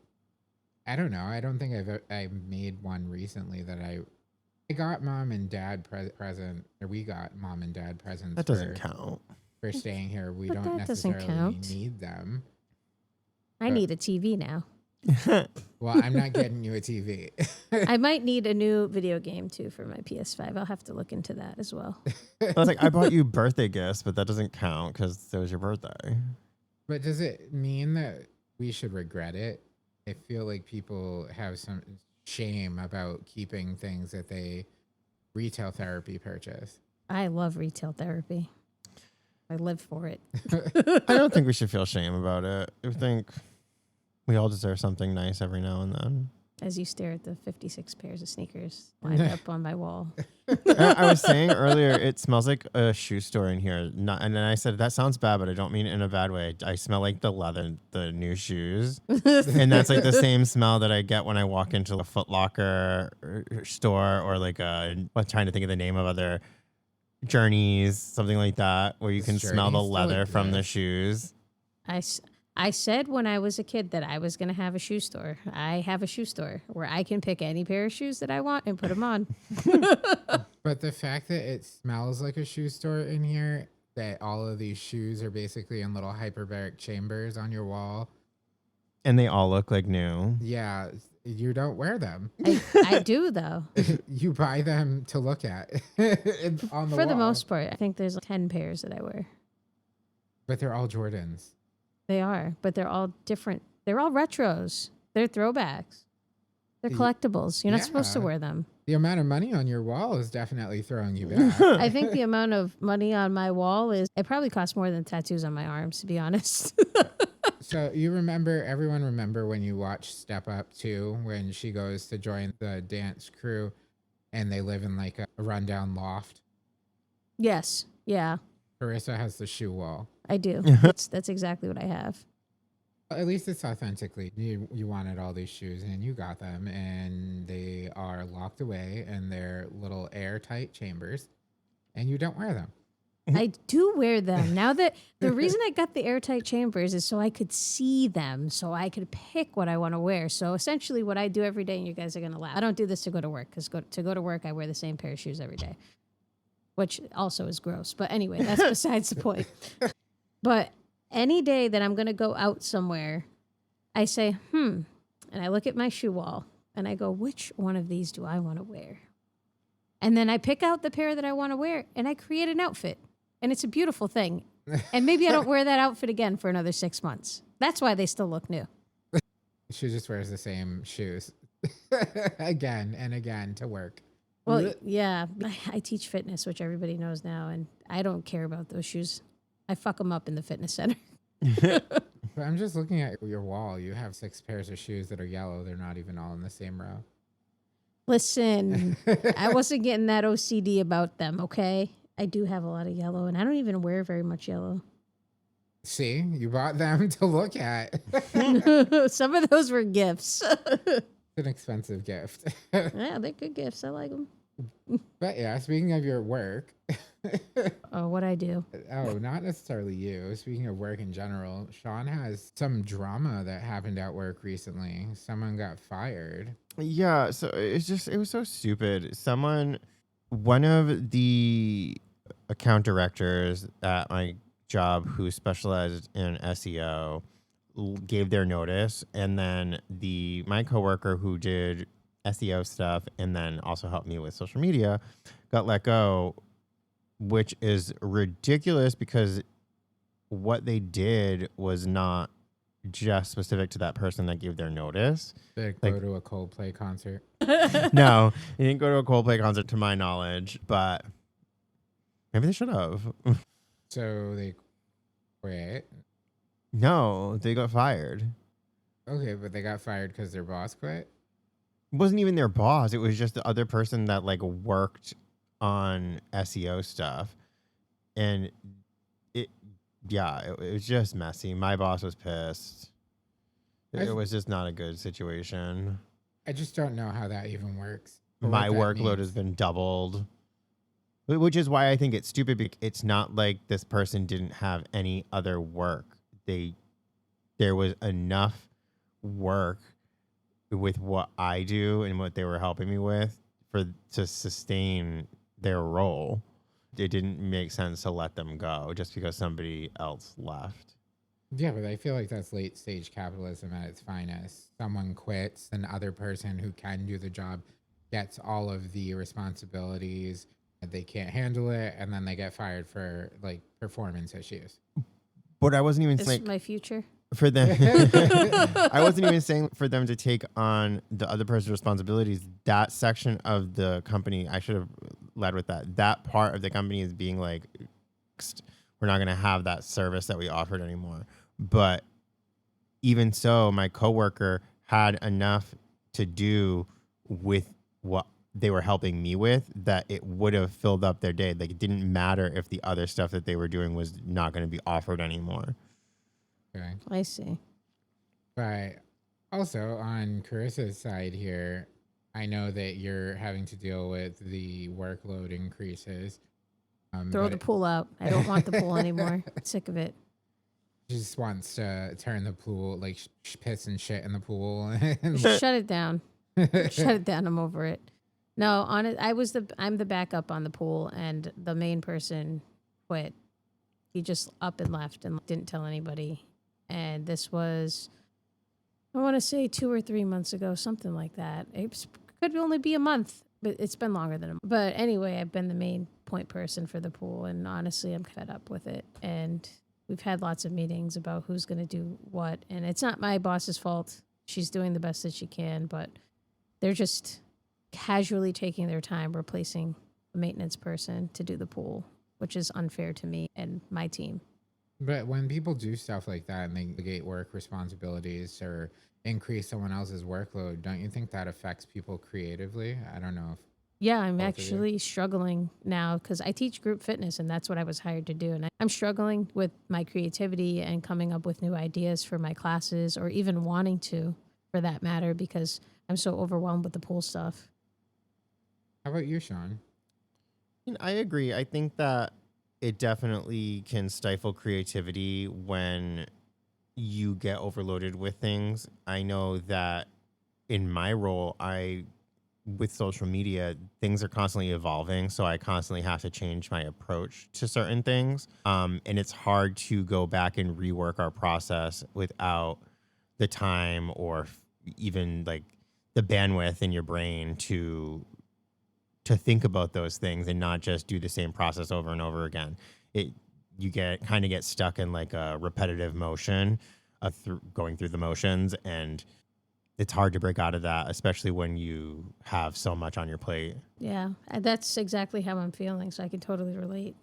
I don't know. I don't think I've made one recently that I got mom and dad present, or we got mom and dad presents. That doesn't count. For staying here. We But don't that doesn't necessarily count. need them. I need a TV now. Well, I'm not getting you a TV. I might need a new video game too for my PS5. I'll have to look into that as well. I was like, I bought you birthday gifts, but that doesn't count because it was your birthday. But does it mean that we should regret it? I feel like people have some shame about keeping things that they retail therapy purchase. I love retail therapy. I live for it. I don't think we should feel shame about it. I think we all deserve something nice every now and then. As you stare at the 56 pairs of sneakers lined up on my wall. I was saying earlier, it smells like a shoe store in here. And then I said, that sounds bad, but I don't mean it in a bad way. I smell like the leather, the new shoes. And that's like the same smell that I get when I walk into a Foot Locker store or like I'm trying to think of the name of other Journeys, something like that, where you can smell the Journeys still leather from the exist? shoes. I said when I was a kid that I was going to have a shoe store. I have a shoe store where I can pick any pair of shoes that I want and put them on. But the fact that it smells like a shoe store in here, that all of these shoes are basically in little hyperbaric chambers on your wall. And they all look like new. Yeah, you don't wear them. I do, though. You buy them to look at on the For the wall. most part, I think there's 10 pairs that I wear. But they're all Jordans. They are, but they're all different. They're all retros. They're throwbacks. They're collectibles. You're not supposed to Yeah. wear them. The amount of money on your wall is definitely throwing you back. I think the amount of money on my wall it probably costs more than tattoos on my arms, to be honest. So everyone remember when you watch Step Up 2, when she goes to join the dance crew and they live in like a rundown loft? Yes. Yeah, Carissa has the shoe wall. I do. That's exactly what I have. At least it's authentically. You wanted all these shoes and you got them, and they are locked away in their little airtight chambers, and you don't wear them. I do wear them. Now that the reason I got the airtight chambers is so I could see them, so I could pick what I want to wear. So essentially what I do every day, and you guys are going to laugh. I don't do this to go to work because to go to work, I wear the same pair of shoes every day, which also is gross. But anyway, that's besides the point. But any day that I'm going to go out somewhere, I say, and I look at my shoe wall and I go, which one of these do I want to wear? And then I pick out the pair that I want to wear and I create an outfit. And it's a beautiful thing. And maybe I don't wear that outfit again for another 6 months. That's why they still look new. She just wears the same shoes again and again to work. Well, yeah, I teach fitness, which everybody knows now. And I don't care about those shoes. I fuck them up in the fitness center. But I'm just looking at your wall. You have 6 pairs of shoes that are yellow. They're not even all in the same row. Listen, I wasn't getting that OCD about them, okay? I do have a lot of yellow, and I don't even wear very much yellow. See, you bought them to look at. Some of those were gifts. It's an expensive gift. Yeah, they're good gifts. I like them. But yeah, speaking of your work, Oh, what I do. oh, not necessarily you. Speaking of work in general, Shaun has some drama that happened at work recently. Someone got fired. Yeah, so it was so stupid. One of the account directors at my job who specialized in SEO gave their notice, and then my coworker who did SEO stuff and then also helped me with social media got let go, which is ridiculous because what they did was not just specific to that person that gave their notice. They go to a Coldplay concert. No, he didn't go to a Coldplay concert to my knowledge, but maybe they should have. So they quit. No, they got fired. Okay, but they got fired because their boss quit. It wasn't even their boss. It was just the other person that like worked on SEO stuff. And it was just messy. My boss was pissed. It was just not a good situation. I just don't know how that even works. My workload has been doubled, which is why I think it's stupid. Because it's not like this person didn't have any other work. There was enough work with what I do and what they were helping me with to sustain their role. It didn't make sense to let them go just because somebody else left. Yeah, but I feel like that's late stage capitalism at its finest. Someone quits, an other person who can do the job gets all of the responsibilities, and they can't handle it, and then they get fired for like performance issues. But I wasn't even This saying is my future. for them. I wasn't even saying for them to take on the other person's responsibilities. That section of the company, I should have led with that. That part of the company is being like, we're not going to have that service that we offered anymore. But even so, my coworker had enough to do with what they were helping me with that it would have filled up their day. Like it didn't matter if the other stuff that they were doing was not going to be offered anymore. Okay. I see. But also on Carissa's side here, I know that you're having to deal with the workload increases. Throw the pool out. I don't want the pool anymore. Sick of it. She just wants to turn the pool, like piss and shit in the pool. Shut it down. Shut it down. I'm over it. No, on it. I'm the backup on the pool, and the main person quit. He just up and left and didn't tell anybody. And this was, I want to say 2 or 3 months ago, something like that. It could only be a month, but it's been longer than a month. But anyway, I've been the main point person for the pool, and honestly, I'm fed up with it. And we've had lots of meetings about who's going to do what, and it's not my boss's fault. She's doing the best that she can, but they're just casually taking their time replacing a maintenance person to do the pool, which is unfair to me and my team. But when people do stuff like that and they negate work responsibilities or increase someone else's workload, don't you think that affects people creatively? I don't know. Yeah, I'm actually struggling now because I teach group fitness and that's what I was hired to do. And I'm struggling with my creativity and coming up with new ideas for my classes or even wanting to, for that matter, because I'm so overwhelmed with the pool stuff. How about you, Shaun? I agree. I think that it definitely can stifle creativity when you get overloaded with things. I know that in my role, with social media, things are constantly evolving. So I constantly have to change my approach to certain things. And it's hard to go back and rework our process without the time or even like the bandwidth in your brain to think about those things and not just do the same process over and over again. You get stuck in like a repetitive motion of going through the motions, and it's hard to break out of that, especially when you have so much on your plate. Yeah, that's exactly how I'm feeling, so I can totally relate.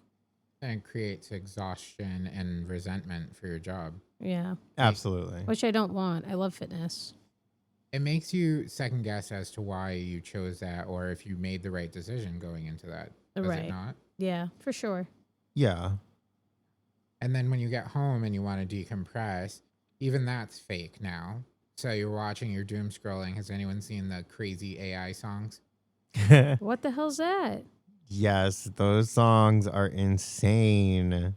And it creates exhaustion and resentment for your job. Yeah. Absolutely. Which I don't want. I love fitness. It makes you second guess as to why you chose that or if you made the right decision going into that. Does Right. it not? Yeah, for sure. Yeah. And then when you get home and you want to decompress, even that's fake now. So you're watching your doom scrolling. Has anyone seen the crazy AI songs? What the hell's that? Yes, those songs are insane.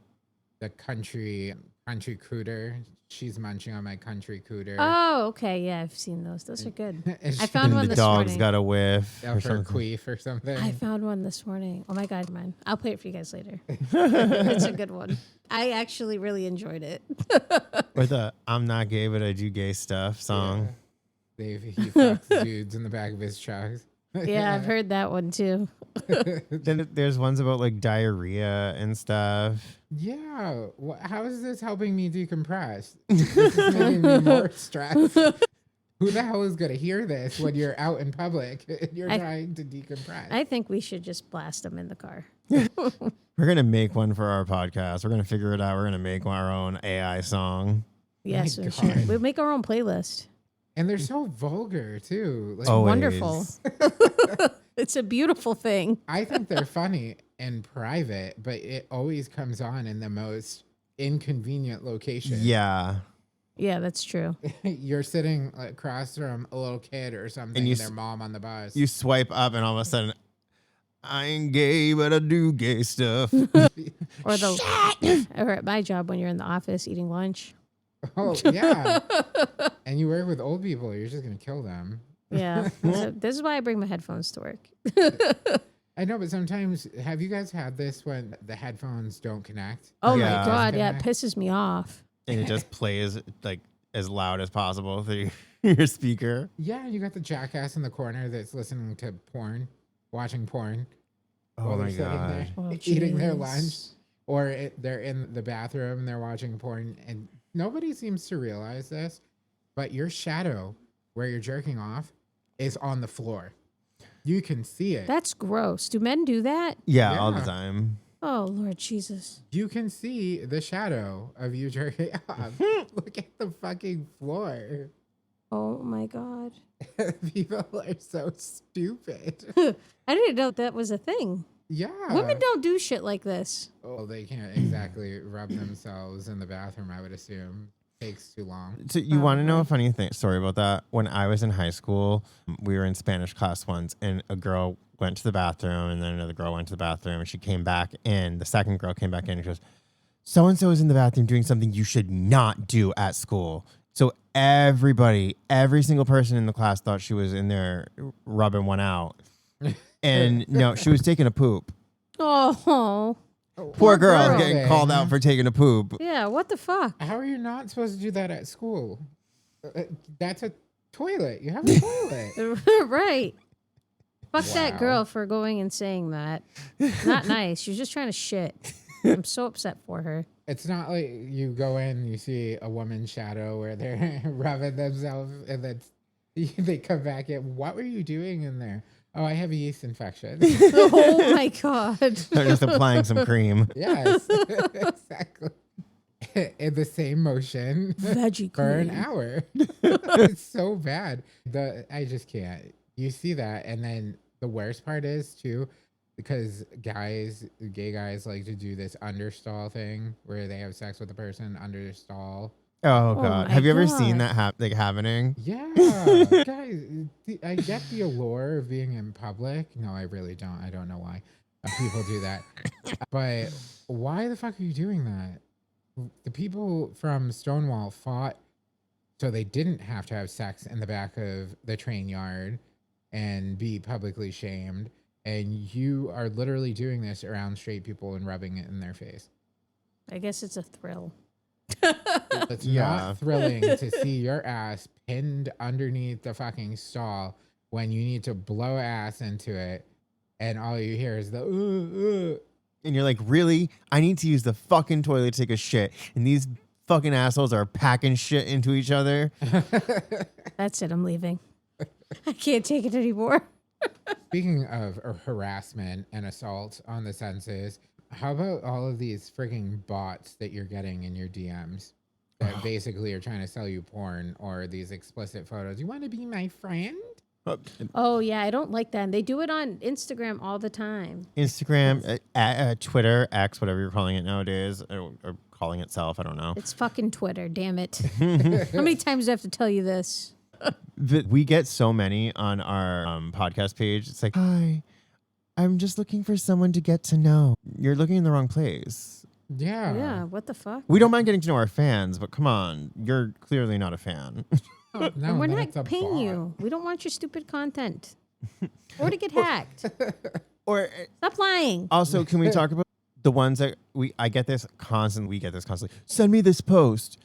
The country cooter. She's munching on my country cooter. Oh, okay. Yeah, I've seen those. Those are good. I found And one the this dog's morning. got a whiff Of or her something. queef or something. I found one this morning. Oh my god, man! I'll play it for you guys later. It's a good one. I actually really enjoyed it. Or the I'm not gay, but I do gay stuff song. Yeah. He fucks dudes in the back of his trucks. Yeah, I've heard that one too. Then there's ones about like diarrhea and stuff. Yeah. How is this helping me decompress? This is making me more stressed. Who the hell is going to hear this when you're out in public and you're trying to decompress? I think we should just blast them in the car. We're gonna make one for our podcast. We're gonna figure it out. We're gonna make our own AI song. Yes, My we God. should. We'll make our own playlist. And they're so vulgar, too. Like, Always. Wonderful. It's a beautiful thing. I think they're funny in private, but it always comes on in the most inconvenient location. Yeah. Yeah, that's true. You're sitting across from a little kid or something And and, you their mom on the bus. You swipe up and all of a sudden, I ain't gay, but I do gay stuff. Or or at my job when you're in the office eating lunch. Oh, yeah. And you work with old people, you're just going to kill them. Yeah. So this is why I bring my headphones to work. I know, but sometimes, have you guys had this when the headphones don't connect? Oh Yeah. my god, yeah, it Disconnect? pisses me off. And it just plays like as loud as possible through your speaker. Yeah, you got the jackass in the corner that's listening to porn, watching porn. Oh while my they're sitting god. there Oh, eating their jeez. lunch. Or they're in the bathroom and they're watching porn. And nobody seems to realize this, but your shadow where you're jerking off is on the floor. You can see it. That's gross. Do men do that? Yeah, all the Yeah. time. Oh Lord Jesus. You can see the shadow of you jerking off. Look at the fucking floor. Oh my god. People are so stupid. I didn't know that was a thing. Yeah. Women don't do shit like this. Oh, they can't exactly rub themselves in the bathroom, I would assume. Takes too long. So you want to know a funny story about that? When I was in high school, we were in Spanish class once, and a girl went to the bathroom, and then another girl went to the bathroom, and she came back in. The second girl came back in and goes, "So-and-so is in the bathroom doing something you should not do at school." So everybody, every single person in the class thought she was in there rubbing one out. And no, she was taking a poop. Oh. Poor girl girl. getting called out for taking a poop. Yeah, what the fuck? How are you not supposed to do that at school? That's a toilet. You have a toilet. Right. Fuck that Wow. girl for going and saying that. Not nice. She was just trying to shit. I'm so upset for her. It's not like you go in, you see a woman's shadow where they're rubbing themselves, and then they come back in. What were you doing in there? Oh, I have a yeast infection. Oh my god. They're just applying some cream. Yes, exactly. In the same motion Veggie for an cream. hour. It's so bad. I just can't. You see that, and then the worst part is too, because gay guys like to do this understall thing where they have sex with a person under the stall. Oh Oh god, my have you ever seen God. that happening? Yeah, guys, I get the allure of being in public. No, I really don't. I don't know why people do that. But why the fuck are you doing that? The people from Stonewall fought so they didn't have to have sex in the back of the train yard and be publicly shamed. And you are literally doing this around straight people and rubbing it in their face. I guess it's a thrill. It's Yeah. not thrilling to see your ass pinned underneath the fucking stall when you need to blow ass into it, and all you hear is the And you're like, really? I need to use the fucking toilet to take a shit, and these fucking assholes are packing shit into each other. That's it. I'm leaving. I can't take it anymore. Speaking of harassment and assault on the senses, how about all of these freaking bots that you're getting in your DMs that basically are trying to sell you porn or these explicit photos? You want to be my friend? Oh yeah, I don't like that. And they do it on Instagram all the time. Instagram, Twitter, X, whatever you're calling it nowadays, or calling itself. I don't know. It's fucking Twitter, damn it. How many times do I have to tell you this? We get so many on our podcast page. It's like, hi, I'm just looking for someone to get to know. You're looking in the wrong place. Yeah. Yeah, what the fuck? We don't mind getting to know our fans, but come on, you're clearly not a fan. No, And we're then not it's a paying bot. you. We don't want your stupid content. Or to get hacked. Or Stop lying. also, can we talk about the ones that I get this constantly. We get this constantly. Send me this post.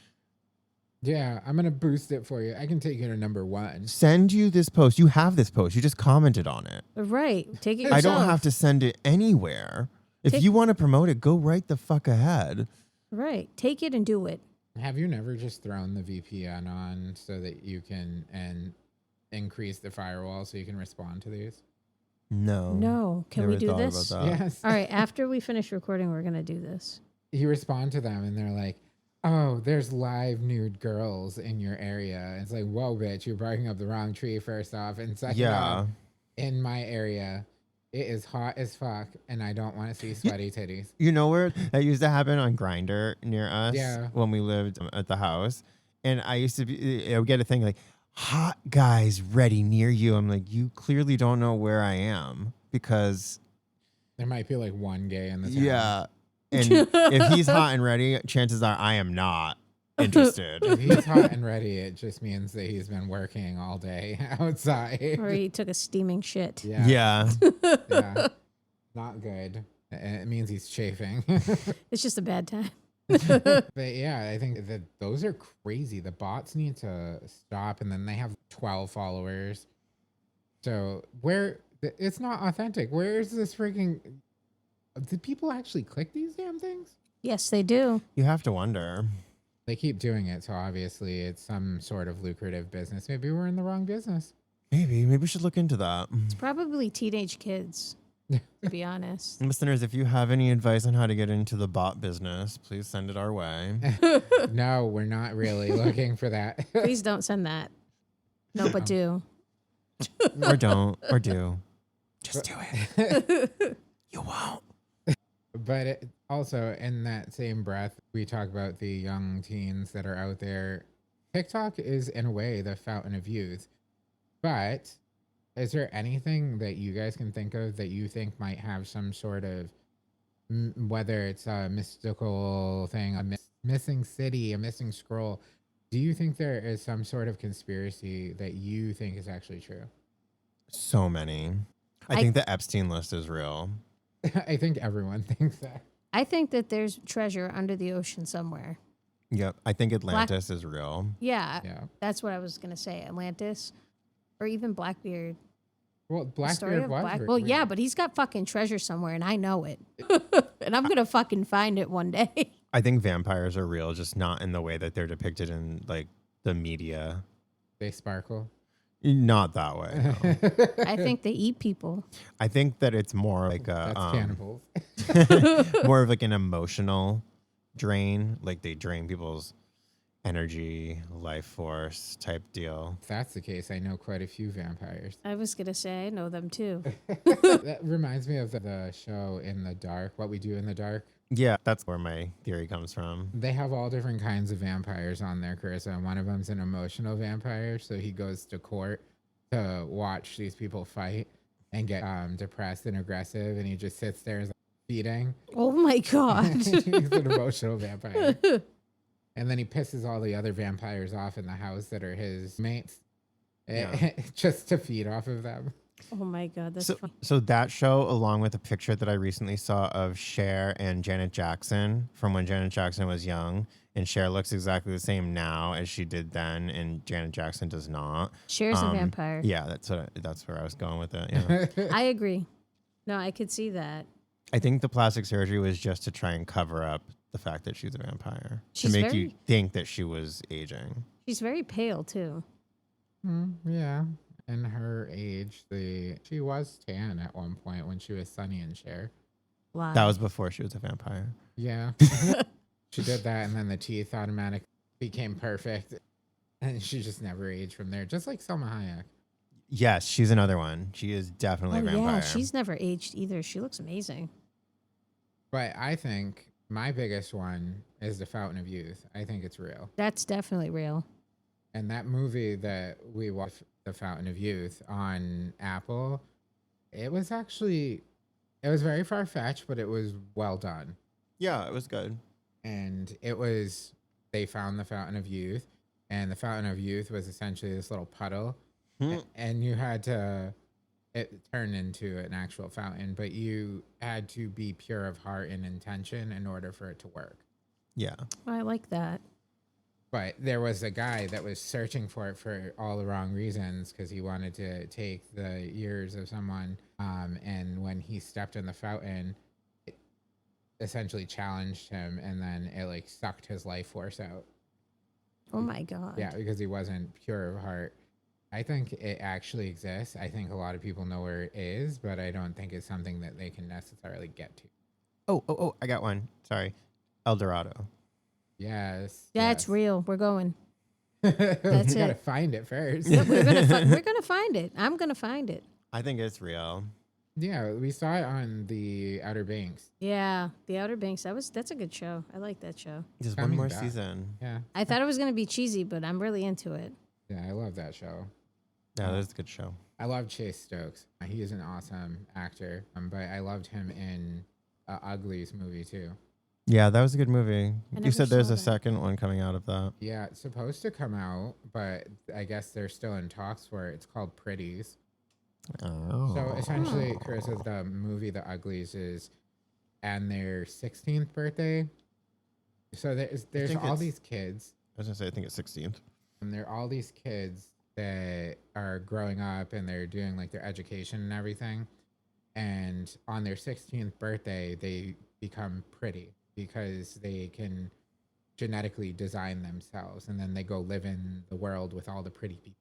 Yeah, I'm gonna boost it for you. I can take you to number 1. Send you this post. You have this post. You just commented on it. Right. Take it yourself. I don't have to send it anywhere. If you want to promote it, go right the fuck ahead. Right. Take it and do it. Have you never just thrown the VPN on so that you can increase the firewall so you can respond to these? No. No. Can Never we do thought this? about that. Yes. All right. After we finish recording, we're going to do this. You respond to them and they're like, oh, there's live nude girls in your area. It's like, whoa, bitch, you're barking up the wrong tree, first off. And second off, in my area, it is hot as fuck, and I don't want to see sweaty titties. You know where that used to happen on Grindr near us Yeah. when we lived at the house? And I used to be, I would get a thing like, hot guys ready near you. I'm like, you clearly don't know where I am because. There might be like one gay in the town. Yeah. And if he's hot and ready, chances are I am not interested. If he's hot and ready, it just means that he's been working all day outside. Or he took a steaming shit. Yeah. Yeah. Yeah. Not good. It means he's chafing. It's just a bad time. But yeah, I think that those are crazy. The bots need to stop, and then they have 12 followers. So it's not authentic. Where is this freaking? Did people actually click these damn things? Yes, they do. You have to wonder. They keep doing it, so obviously it's some sort of lucrative business. Maybe we're in the wrong business. Maybe we should look into that. It's probably teenage kids, to be honest. Listeners, if you have any advice on how to get into the bot business, please send it our way. No, we're not really looking for that. Please don't send that. No, but do. Or don't, or do. Just do it. You won't. But also, in that same breath, we talk about the young teens that are out there. TikTok is, in a way, the fountain of youth. But is there anything that you guys can think of that you think might have some sort of, whether it's a mystical thing, a missing city, a missing scroll? Do you think there is some sort of conspiracy that you think is actually true? So many. I think the Epstein list is real. I think everyone thinks that. I think that there's treasure under the ocean somewhere. Yep. I think Atlantis is real. Yeah, Yeah. that's what I was going to say. Atlantis or even Blackbeard. Well, The story Blackbeard of was. Well, yeah, but he's got fucking treasure somewhere and I know it. And I'm going to fucking find it one day. I think vampires are real, just not in the way that they're depicted in like the media. They sparkle. Not that way. No. I think they eat people. I think that it's more like a That's cannibals. more of like an emotional drain. Like they drain people's energy, life force type deal. If that's the case, I know quite a few vampires. I was going to say I know them too. That reminds me of the show In the Dark, What We Do in the Dark. Yeah, that's where my theory comes from. They have all different kinds of vampires on there, Carissa, and one of them's an emotional vampire. So he goes to court to watch these people fight and get depressed and aggressive, and he just sits there and is feeding. Oh my God. He's an emotional vampire. And then he pisses all the other vampires off in the house that are his mates, just to feed off of them. Oh my God. That's funny. So that show, along with a picture that I recently saw of Cher and Janet Jackson from when Janet Jackson was young, and Cher looks exactly the same now as she did then, and Janet Jackson does not. Cher's a vampire. Yeah, that's where I was going with it. Yeah. I agree. No, I could see that. I think the plastic surgery was just to try and cover up the fact that she's a vampire, She's to make very- you think that she was aging. She's very pale too. Yeah. In her age, she was tan at one point when she was Sunny and Cher. Lie. That was before she was a vampire. Yeah. She did that, and then the teeth automatically became perfect. And she just never aged from there, just like Selma Hayek. Yes, she's another one. She is definitely a vampire. Yeah, she's never aged either. She looks amazing. But I think my biggest one is the Fountain of Youth. I think it's real. That's definitely real. And that movie that we watched, The Fountain of Youth, on Apple, it was very far-fetched, but it was well done. Yeah, it was good. And they found the Fountain of Youth, and the Fountain of Youth was essentially this little puddle, and you had to, it turned into an actual fountain, but you had to be pure of heart and intention in order for it to work. Yeah. I like that. But there was a guy that was searching for it for all the wrong reasons because he wanted to take the years of someone. And when he stepped in the fountain, it essentially challenged him, and then it like sucked his life force out. Oh my God. Yeah, because he wasn't pure of heart. I think it actually exists. I think a lot of people know where it is, but I don't think it's something that they can necessarily get to. Oh, I got one. Sorry. El Dorado. Yes. Yeah, it's real. We're going. That's you gotta it. find it first. We're gonna find it. I'm gonna find it. I think it's real. Yeah, we saw it on the Outer Banks. Yeah, The Outer Banks. That's a good show. I like that show. Just one Coming more back. season. Yeah. I thought it was gonna be cheesy, but I'm really into it. Yeah, I love that show. Yeah, that's a good show. I love Chase Stokes. He is an awesome actor, but I loved him in Uglies movie too. Yeah, that was a good movie. never You said there's saw a that. second one coming out of that. Yeah, it's supposed to come out, but I guess they're still in talks for it. It's called Pretties. Oh. So essentially, Carissa's the movie The Uglies is and their 16th birthday. So there's think all it's- these kids, I was going to say, I think it's 16th. and there are all these kids that are growing up and they're doing like their education and everything. And on their 16th birthday, they become pretty because they can genetically design themselves, and then they go live in the world with all the pretty people.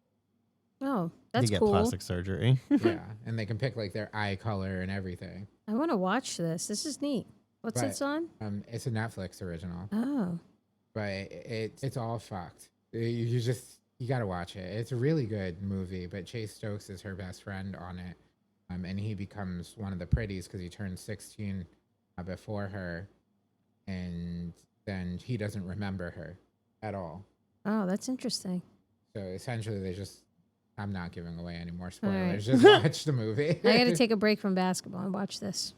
Oh, that's You get cool. plastic surgery. Yeah, and they can pick like their eye color and everything. I want to watch this. This is neat. What's But- it on? It's a Netflix original, Oh, but it's all fucked. You gotta watch it. It's a really good movie. But Chase Stokes is her best friend on it, and he becomes one of the pretties because he turned 16 before her, and then he doesn't remember her at all. oh, that's interesting. So essentially, I'm not giving away any more All right. spoilers. Just watch the movie. I got to take a break from basketball and watch this.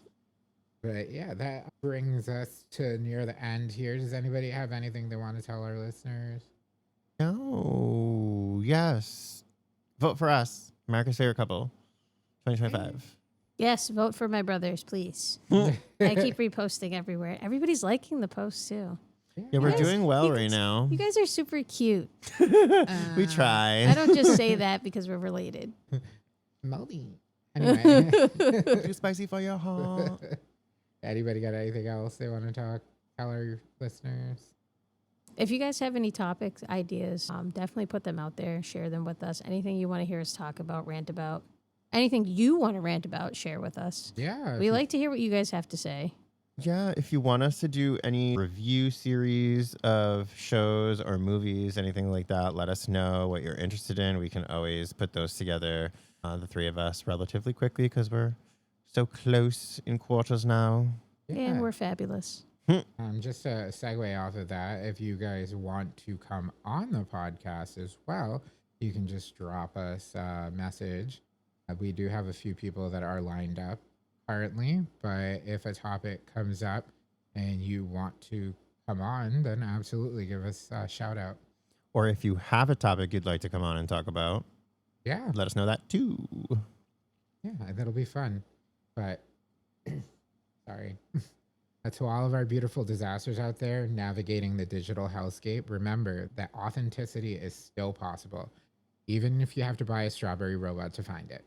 But yeah, that brings us to near the end here. Does anybody have anything they want to tell our listeners? Oh, yes. Vote for us. America's favorite couple. 2025. Yes, vote for my brothers, please. I keep reposting everywhere. Everybody's liking the posts too. Yeah, we're guys- doing well you right guys- now. You guys are super cute. We try. I don't just say that because we're related. Moldy. Anyway, Too spicy for your heart. anybody got anything else they want to tell our listeners? If you guys have any topics, ideas, definitely put them out there. Share them with us. Anything you want to hear us talk about, rant about, anything you want to rant about, share with us. Yeah. We like to hear what you guys have to say. Yeah, if you want us to do any review series of shows or movies, anything like that, let us know what you're interested in. We can always put those together, the three of us, relatively quickly because we're so close in quarters now. And we're fabulous. Just a segue off of that, if you guys want to come on the podcast as well, you can just drop us a message. We do have a few people that are lined up currently, but if a topic comes up and you want to come on, then absolutely give us a shout out. Or if you have a topic you'd like to come on and talk about, Yeah, let us know that too. yeah, that'll be fun. But sorry. To all of our beautiful disasters out there navigating the digital hellscape, remember that authenticity is still possible, even if you have to buy a strawberry robot to find it.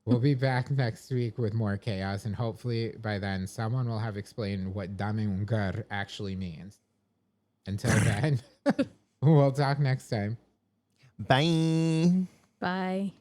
We'll be back next week with more chaos, and hopefully by then someone will have explained what damungar actually means. Until then, we'll talk next time. Bye. Bye.